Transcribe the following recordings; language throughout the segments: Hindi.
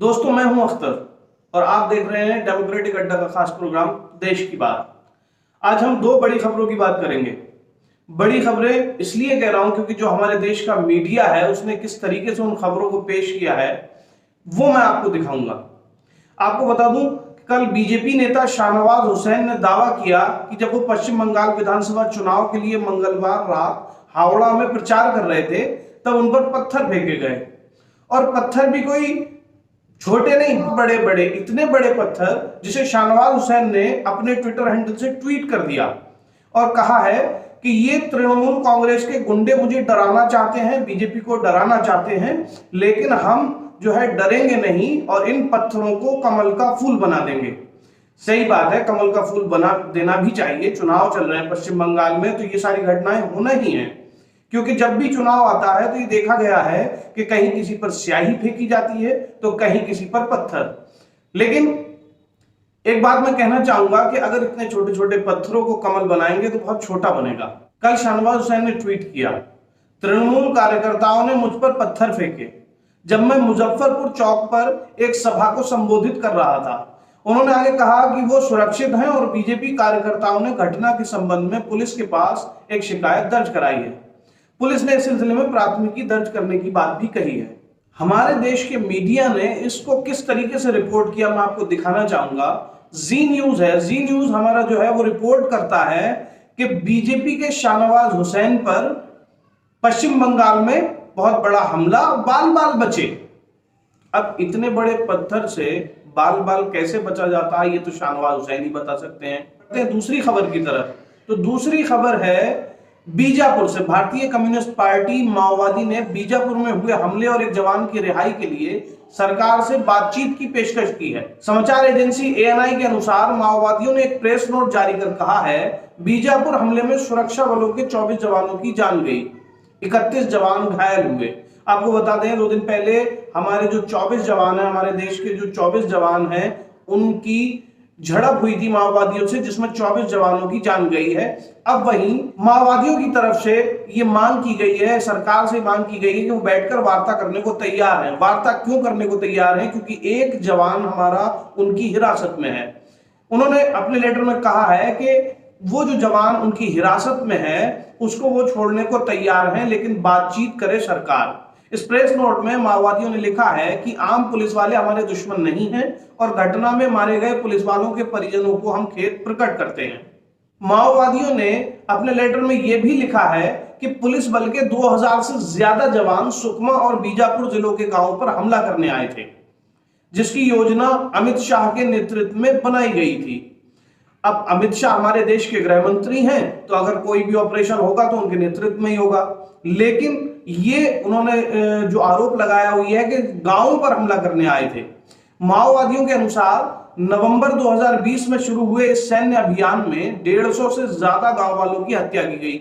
दोस्तों, मैं हूं अख्तर और आप देख रहे हैं डेमोक्रेटिक अड्डा का खास प्रोग्राम देश की बात। आज हम दो बड़ी खबरों की बात करेंगे। बड़ी खबरें इसलिए कह रहा हूं क्योंकि जो हमारे देश का मीडिया है उसने किस तरीके से उन खबरों को पेश किया है वो मैं आपको दिखाऊंगा। आपको बता दूं, कल बीजेपी नेता शाहनवाज हुसैन ने दावा किया कि जब वो पश्चिम बंगाल विधानसभा चुनाव के लिए मंगलवार रात हावड़ा में प्रचार कर रहे थे तब उन पर पत्थर फेंके गए, और पत्थर भी कोई छोटे नहीं, बड़े बड़े, इतने बड़े पत्थर जिसे शाहनवाज हुसैन ने अपने ट्विटर हैंडल से ट्वीट कर दिया और कहा है कि ये तृणमूल कांग्रेस के गुंडे मुझे डराना चाहते हैं, बीजेपी को डराना चाहते हैं, लेकिन हम जो है डरेंगे नहीं और इन पत्थरों को कमल का फूल बना देंगे। सही बात है, कमल का फूल बना देना भी चाहिए। चुनाव चल रहे हैं पश्चिम बंगाल में तो ये सारी घटनाएं होना ही है, क्योंकि जब भी चुनाव आता है तो ये देखा गया है कि कहीं किसी पर स्याही फेंकी जाती है तो कहीं किसी पर पत्थर। लेकिन एक बात मैं कहना चाहूंगा कि अगर इतने छोटे छोटे पत्थरों को कमल बनाएंगे तो बहुत छोटा बनेगा। कल शाहनवाज हुसैन ने ट्वीट किया, तृणमूल कार्यकर्ताओं ने मुझ पर पत्थर फेंके जब मैं मुजफ्फरपुर चौक पर एक सभा को संबोधित कर रहा था। उन्होंने आगे कहा कि वो सुरक्षित हैं और बीजेपी कार्यकर्ताओं ने घटना के संबंध में पुलिस के पास एक शिकायत दर्ज कराई है। पुलिस ने इस सिलसिले में प्राथमिकी दर्ज करने की बात भी कही है। हमारे देश के मीडिया ने इसको किस तरीके से रिपोर्ट किया मैं आपको दिखाना चाहूंगा। जी न्यूज है, जी न्यूज हमारा जो है वो रिपोर्ट करता है कि बीजेपी के शाहनवाज हुसैन पर पश्चिम बंगाल में बहुत बड़ा हमला, बाल बाल बचे। अब इतने बड़े पत्थर से बाल बाल कैसे बचा जाता है ये तो शाहनवाज हुसैन ही बता सकते हैं। दूसरी खबर की तरफ, तो दूसरी खबर है बीजापुर से। भारतीय कम्युनिस्ट पार्टी माओवादी ने बीजापुर में हुए हमले और एक जवान की रिहाई के लिए सरकार से बातचीत की पेशकश की है। समाचार एजेंसी एएनआई के अनुसार माओवादियों ने एक प्रेस नोट जारी कर कहा है, बीजापुर हमले में सुरक्षा बलों के 24 जवानों की जान गई, 31 जवान घायल हुए। आपको बता दें, 2 दिन पहले हमारे जो 24 जवान हैं, हमारे देश के जो 24 जवान हैं, उनकी झड़प हुई थी माओवादियों से जिसमें 24 जवानों की जान गई है। अब वहीं माओवादियों की तरफ से ये मांग की गई है, सरकार से मांग की गई है कि वो बैठकर वार्ता करने को तैयार हैं। वार्ता क्यों करने को तैयार हैं? क्योंकि एक जवान हमारा उनकी हिरासत में है। उन्होंने अपने लेटर में कहा है कि वो जो जवान उनकी हिरासत में है उसको वो छोड़ने को तैयार हैं, लेकिन बातचीत करे सरकार। इस प्रेस नोट में माओवादियों ने लिखा है कि आम पुलिस वाले हमारे दुश्मन नहीं हैं और घटना में मारे गए पुलिस वालों के परिजनों को हम खेद प्रकट करते हैं। माओवादियों ने अपने लेटर में यह भी लिखा है कि पुलिस बल के 2000 से ज्यादा जवान सुकमा और बीजापुर जिलों के गांवों पर हमला करने आए थे, जिसकी योजना अमित शाह के नेतृत्व में बनाई गई थी। अब अमित शाह हमारे देश के गृह मंत्री हैं, तो अगर कोई भी ऑपरेशन होगा तो उनके नेतृत्व में ही होगा। लेकिन ये उन्होंने जो आरोप लगाया हुई है कि गांवों पर हमला करने आए थे। माओवादियों के अनुसार नवंबर 2020 में शुरू हुए इस सैन्य अभियान में 150 से ज्यादा गांव वालों की हत्या की गई,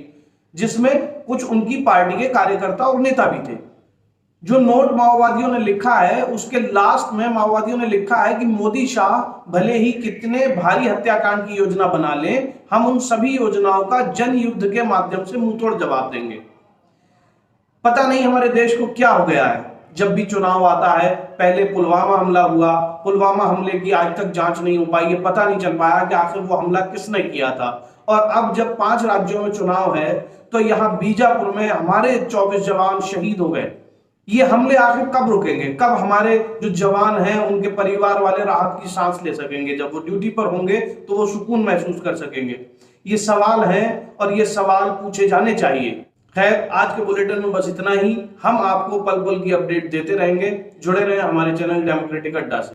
जिसमें कुछ उनकी पार्टी के कार्यकर्ता और नेता भी थे। जो नोट माओवादियों ने लिखा है उसके लास्ट में माओवादियों ने लिखा है कि मोदी शाह भले ही कितने भारी हत्याकांड की योजना बना लें, हम उन सभी योजनाओं का जन युद्ध के माध्यम से मुंहतोड़ जवाब देंगे। पता नहीं हमारे देश को क्या हो गया है, जब भी चुनाव आता है, पहले पुलवामा हमला हुआ, पुलवामा हमले की आज तक जांच नहीं हो पाई है, पता नहीं चल पाया कि आखिर वो हमला किसने किया था। और अब जब 5 राज्यों में चुनाव है तो यहाँ बीजापुर में हमारे 24 जवान शहीद हो गए। ये हमले आखिर कब रुकेंगे? कब हमारे जो जवान हैं उनके परिवार वाले राहत की सांस ले सकेंगे? जब वो ड्यूटी पर होंगे तो वो सुकून महसूस कर सकेंगे। ये सवाल हैं और ये सवाल पूछे जाने चाहिए। खैर, आज के बुलेटिन में बस इतना ही। हम आपको पल पल की अपडेट देते रहेंगे। जुड़े रहें हमारे चैनल डेमोक्रेटिक अड्डा से।